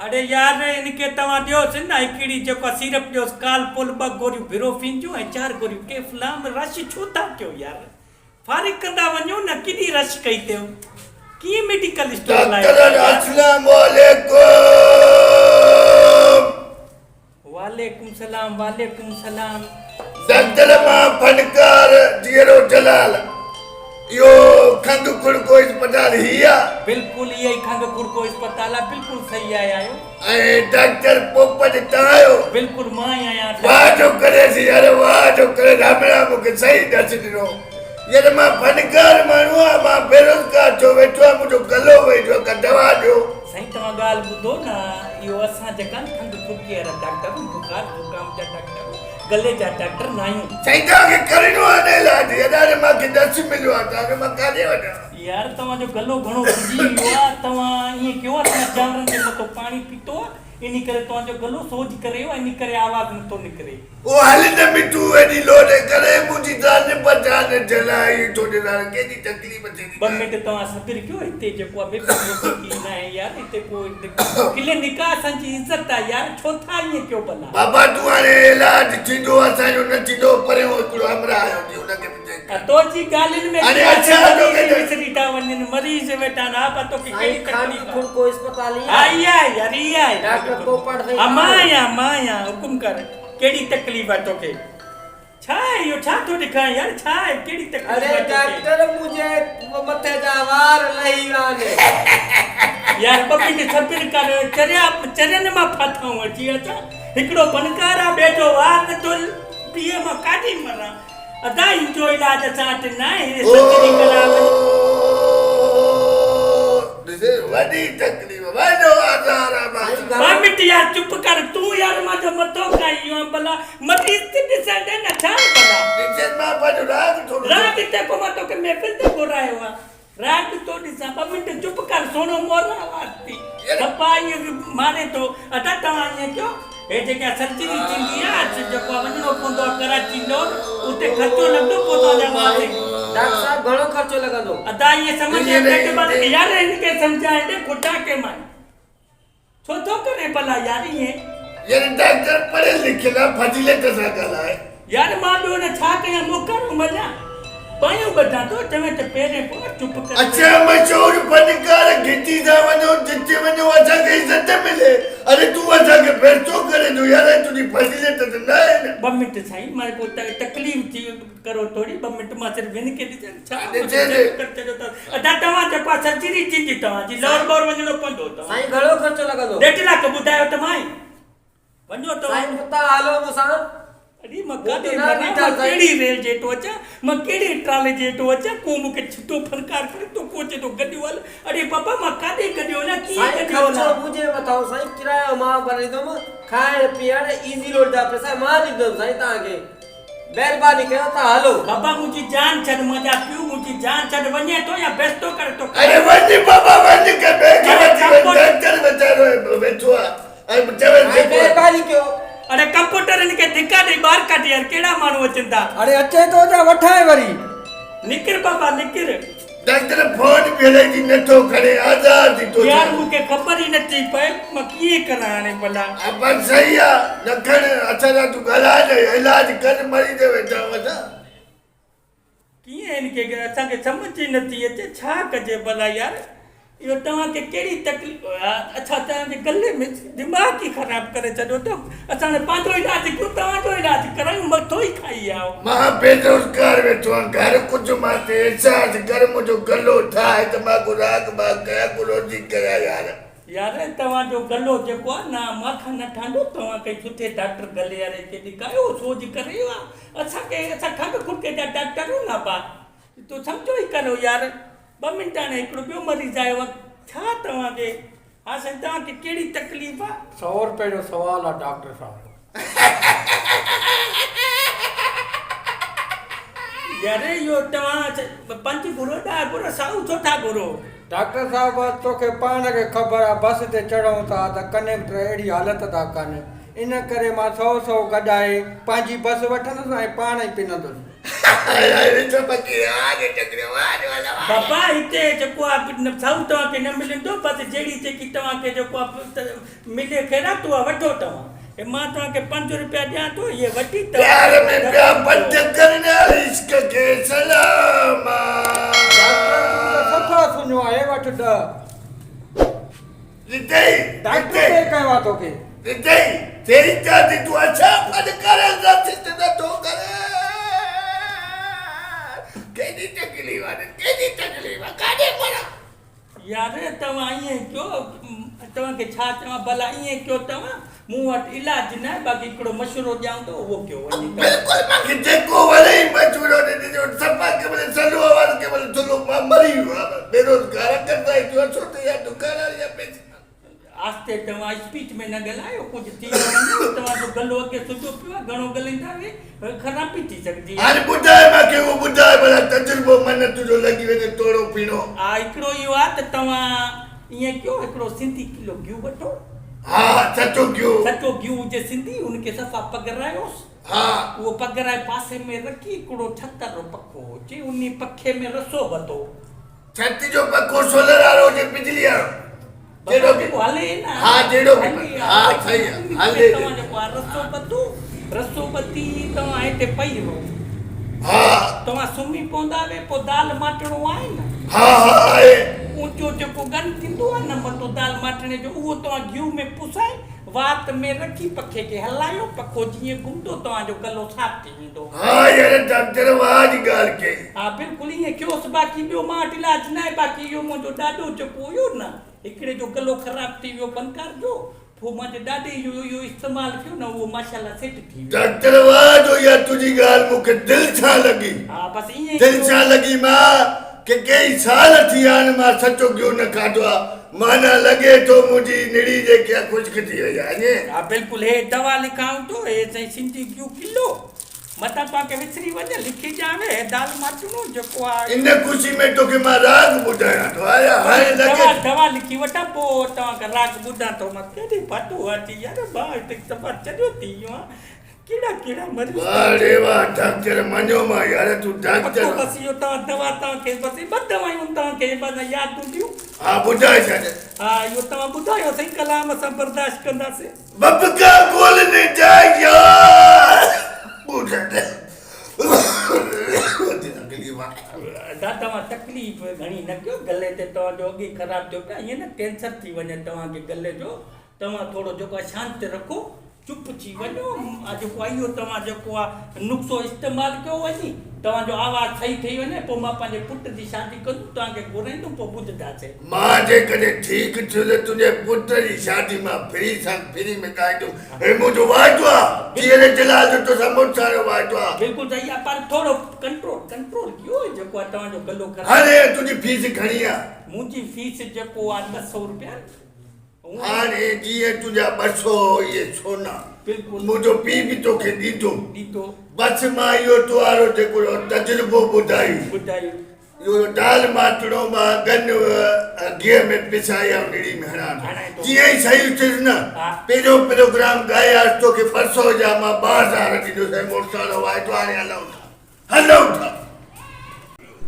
अरे यार इनके तव्हां ॾियोसि न हिकिड़ी जेको सिरप ॾियोसि कालपोल 2 गोरियूं बिरोफिन जूं ऐं 4 गोरियूं केफलाम रश छो था कयो यार फारिग कंदा वञो न केॾी रश कई अथव कीअं मेडिकल स्टोर डॉक्टर अस्सलाम वालेकुम सलाम डॉक्टर मां फनकार जीरो जलाल यो खंग कुड़को अस्पताल हिया बिल्कुल यही खंग कुड़को अस्पताल आहे बिल्कुल सही आया आहियो ऐं डॉक्टर पोपट तायो बिल्कुल मां ही आहियां वाह जो करे सी यार वाह जो करे रामड़ा मूंखे सही दस ॾिनो यार मां फनकार माण्हू आहियां मां बेरोज़गार छो वेठो आहियां मुंहिंजो गलो वेठो का दवा ॾियो साईं तव्हां ॻाल्हि ॿुधो न इहो असां जेका खंग कुड़की वारा डॉक्टर बुखार जुकाम जा डॉक्टर गले जा डॉक्टर न आहियूं साईं तव्हांखे करिणो आहे न इलाज अॼु मूंखे दस मिलियो आहे तव्हांखे मां काॾे वञां यार तव्हांजो गलो घणो फुजी वियो आहे तव्हां ईअं कयो आहे तव्हां जानवरनि जे मथां पाणी पीतो आहे इन करे तव्हांजो गलो सोज करे वियो इन करे आवाज़ नथो निकिरे ओ हल न मिठू एडी लोडे करे मुंहिंजी जान बचाने जलाई छोड़े दार केडी तकलीफ़ थी 2 मिंट तव्हां सब्र कयो हिते जेको आहे बेबी की न आहे यार हिते कोई किले निकाह असांजी इज़त आहे यार छो था ईअं कयो भला बाबा तूं हाणे इलाज थींदो असांजो न थींदो परियों हिकिड़ो हमरा आयो थी हुनखे तो जी ॻाल्हियुनि में अरे अच्छा तो विसरी था वञनि मरीज़ वेठा ना पतो कि कहिड़ी तकलीफ़ कुड़को अस्पताल आई आहे डॉक्टर पोपट भाई माया हुकुम कर केड़ी तकलीफ है तोके छा है यो छा तो दिखा यार छा है केड़ी तकलीफ अरे डॉक्टर मुझे मथे जा वार लही वाने यार बबी के सबिर कर चरन मा फाथाऊं अची अचा हिकड़ो बनकारा बेठो वार न तो पिए मा काटी मरा अदा जो इलाज साथ ना है सर्जरी करावे दिसे वडी तकलीफ वडो आधार मां मिट यार चुप कर तू यार मा जो मथो खाइयो भला मरीज ते दिसंदे न छा भला दिसे मा पाजो राग ते को मतो के महफिल ते घुरायो आ राग तो दिसा 2 मिंट चुप कर सोनो मोरा आती सपाई मारे तो अटा तवाने क्यों ए जेका सर्जरी थींदी आहे जेको वञणो पवंदो कराची नो उते खर्चो लगदो पोता जवाबे डॉक्टर साहब घणो खर्चो लगंदो अदा ये समझ के बाद यार इनके समझाए दे खुटा के मान छो तो करे भला यार ये डॉक्टर पढ़े लिखे ना फजीलत सा गलाए यार मां बियो न छा कया मोकर मजा पायो बता तो तमे ते पेरे पर चुप कर अच्छा मशहूर फनकार गिटी दा वनो जिते वनो अच्छा के इज्जत मिले अरे तू अच्छा के फिर तो करे दो यार तुनी फजीलत तो ना है ना 2 मिनट साईं मारे को तकलीफ थी करो थोड़ी 2 मिनट मा सिर्फ विन के दे छा कर चलो तो अदा तवा जेको सर्जरी थी तवा जी लोर बोर वञणो पवंदो तो साईं घणो खर्चो लगंदो 1.5 लाख बुधायो त माई वञो तो साईं मुता हालो मुसा अरे मकादे मना केड़ी रेल जे तो अचा म केड़ी ट्राले जे तो अचा को मुके छितो फनकार करे तो कोचे तो गड्डी वाल अरे पापा मकादे गड्डियो ना की गड्डियो ना मुझे बताओ साईं किराया मां भरी दम खाए पियाड़े इजी रोड जा पैसा मां दी दम साईं ता के मेहरबानी कयो ता हालो बाबा मुजी जान छड मजा पियो मुजी जान छड वने तो या बेस्तो कर तो अरे वनी बाबा वनी के डॉक्टर बेचारो बैठो आई मेहरबानी कयो अरे कंप्यूटर इनके धिक्का दे बाहर काट यार केड़ा मानू अचंदा अरे अचे तो जा वठाए वरी निकर बाबा निकर डॉक्टर फोन भेले जी नथो खड़े आजाद थी तो यार मुके खबर ही नथी पे म की कराने भला अपन सही आ नखण अच्छा तू गला दे इलाज कर मरी दे बेटा वदा की इनके असा के समझ ही नथी अचे छा कजे भला यार यो तवा के केड़ी तकलीफ अच्छा ता के गले में दिमाग ही खराब करे छडो तो असा ने पांचो इलाज क्यों तवा जो इलाज कराई मथो ही खाई आओ मां बेरोजगार बैठो घर कुछ माते एहसास घर मुझो गलो ठाए त मां को राग बा कया को रोजी कया यार तवा जो गलो जेको ना माखा न ठांडो तवा के सुठे डॉक्टर गले यारे के दिखायो सोज करे असा के असा खंग खुटके जा डॉक्टर ना पा तो समझो ही करो यार 2 मिंट ने एकड़ो बियो मरीज आयो छा तवा के हां संता के केड़ी तकलीफ आ 100 रुपए जो सवाल है डॉक्टर साहब यार यो तवा 5 गुरो दा गुरो साउ छोटा गुरो डॉक्टर साहब तो के पान के खबर है बस ते चढ़ो ता कनेक्टर एड़ी हालत दा कने इन करे मां 100 कढाए पंहिंजी बस वठंदुसि ऐं पाण ई पिनंदुसि अरे तो पकी आगे चक्रवात वाला बाबा हिते जेको आहे साउथ तव्हांखे न मिलंदो बसि जहिड़ी जेकी तव्हांखे जेको आहे मिले ख़ैरातो आहे वठो तव्हां हे मां तव्हांखे 5 रुपया ॾियां थो इहे वठी प्यार में प्यार पंज करना इश्क के सलाम सफा सुञो आहे वठ ॾह रितई डॉक्टर खे कयो आहे तोखे रितई तेरी चाहती तू अच्छा फन करे रसित न तो करे केडी तकलीफ़ काॾे पड़ा यार तव्हां ईअं कयो तव्हांखे छा चवां भला ईअं कयो तव्हां मूं वटि इलाज न आहे बाक़ी हिकिड़ो मशवरो ॾियां थो उहो कयो वञी बिल्कुल मांखे जेको वणे मजूरो ॾे ॾिजो सफ़ा के बोले सलो आवाज के बोले चलो मां मरी वियो बेरोजगार कंदा जो छो ते या दुकान या पैसे आस्ते तव्हां स्पीच में न ॻाल्हायो कुझु थी वञे तव्हांजो गलो अॻे सुठो पियो आहे घणो ॻाल्हाईंदा वे ख़राबी थी सघंदी आहे हाणे ॿुधाए मांखे उहो ॿुधाए भला तजुर्बो मन तुंहिंजो लॻी वञे तोड़ो पीणो हा हिकिड़ो इहो आहे त तव्हां ईअं कयो हिकिड़ो सिंधी किलो गिहु वठो हा सचो गियो सचो गिहु हुजे सिंधी हुनखे सफ़ा पघरायोसि हा उहो पघराए पासे में रखी हिकिड़ो छतर जो पखो हुजे उन पखे में रसो बधो छत जो पको सोलर वारो हुजे बिजली वारो जेड़ो बि हले न हा जेड़ो बि हले, हा सही आहे हले तव्हां जेको आहे रसो बधो रसो बधी तव्हां हिते पई रहो हा तव्हां सुम्ही पवंदा वे पोइ दाल माटणो आहे न हा हा आहे ऊंचो जेको गन थींदो आहे न मथो दाल माटणे जो उहो तव्हां गिहु में पुसाए वात में रखी पखे खे हलायो पखो जीअं घुमंदो तव्हांजो गलो साफ़ थी वेंदो हा यार डॉक्टर वाह जी ॻाल्हि कई हा बिल्कुलु ईअं कयोसि बाक़ी ॿियो मां वटि इलाज न आहे बाक़ी इहो मुंहिंजो ॾाढो जेको हुयो न हिकिड़े जो गलो ख़राबु थी वियो बंदि करजो पोइ मुंहिंजे ॾाढे इहो इस्तेमालु कयो न उहो माशाल्लाह सेट थी वियो डॉक्टर वाह जो यार तुझी ॻाल्हि मूंखे दिलि सां लॻी हा बसि ईअं दिलि सां लॻी मां के कई साल थी विया आहिनि मां सचो गिहु न खाधो आहे माना लॻे थो मुंहिंजी निड़ी जेकी आहे ख़ुश्क थी वई आहे हा बिल्कुलु हे दवा लिखांव थो हे साईं सिंधी गिहु किलो मथां तव्हांखे विसरी वञे लिखी ॾियां दाल माटणो जेको आहे इन ख़ुशी में तोखे मां राग ॿुधायां थो आया हाणे लॻे दवा लिखी वठां पोइ तव्हांखे राग ॿुधां थो मां केॾी पातो अची यार भाउ हिते सफ़ा चरियो थी वियो आहे कहिड़ा मरीज़ वाह रे वाह डॉक्टर मञो मां यार तूं डॉक्टर बसि इहो तव्हां दवा तव्हांखे बसि ॿ दवायूं तव्हांखे बसि यादि हूंदियूं हा ॿुधाए छॾ हा इहो तव्हां ॿुधायो सही कलाम असां बर्दाश्त कंदासीं बब का बोलने जाएगा ॿुधाए तव्हां तकलीफ़ घणी न कयो गले ते तव्हांजो अॻे ख़राबु थियो पिया ईअं न कैंसर थी वञे तव्हांखे गले जो तव्हां थोरो जेको आहे शांति रखो चुप थी वञो जेको आहे इहो तव्हां जेको आहे नुस्ख़ो इस्तेमालु कयो वञी तव्हांजो आवाज़ु सही ठही वञे पोइ मां पंहिंजे पुट जी शादी कंदुमि तव्हांखे घुराईंदुमि पोइ ॿुधंदासीं मां जेकॾहिं ठीकु थियो त तुंहिंजे पुट जी शादी मां फ्री में ॻाईंदुमि हे मुंहिंजो वाइदो आहे जीअं जलाल जो तोसां मुड़ुस वारो वाइदो आहे बिल्कुलु सही आहे पर थोरो कंट्रोल कयो जेको आहे तव्हांजो गलो ख़राबु हाणे तुंहिंजी फीस घणी आहे मुंहिंजी फीस जेको आहे 200 रुपया हाणे जीअं तुंहिंजा 200 इहे सोना बिल्कुलु मुंहिंजो पीउ बि तोखे ॾींदो ॾींदो बसि मां इहो तुआरो जेको तजुर्बो ॿुधाई ॿुधायो इहो दाल माटणो मां गन गिह में पिसाए ऐं निड़ी में हणां जीअं ई सही थियुसि न पहिरियों प्रोग्राम ॻायासीं तोखे 200 जा मां 12,000 ॾींदुसि मुड़ुस वारो वाइदो हाणे हलूं था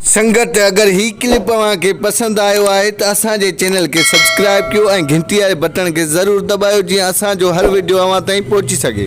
संगत अगर ही क्लिप तव्हांखे पसंद आयो आहे त असांजे चैनल के सब्सक्राइब कयो ऐं घंटी वारे बटन के ज़रूर दबायो जीअं असांजो हर वीडियो अवां ताईं पहुची सके।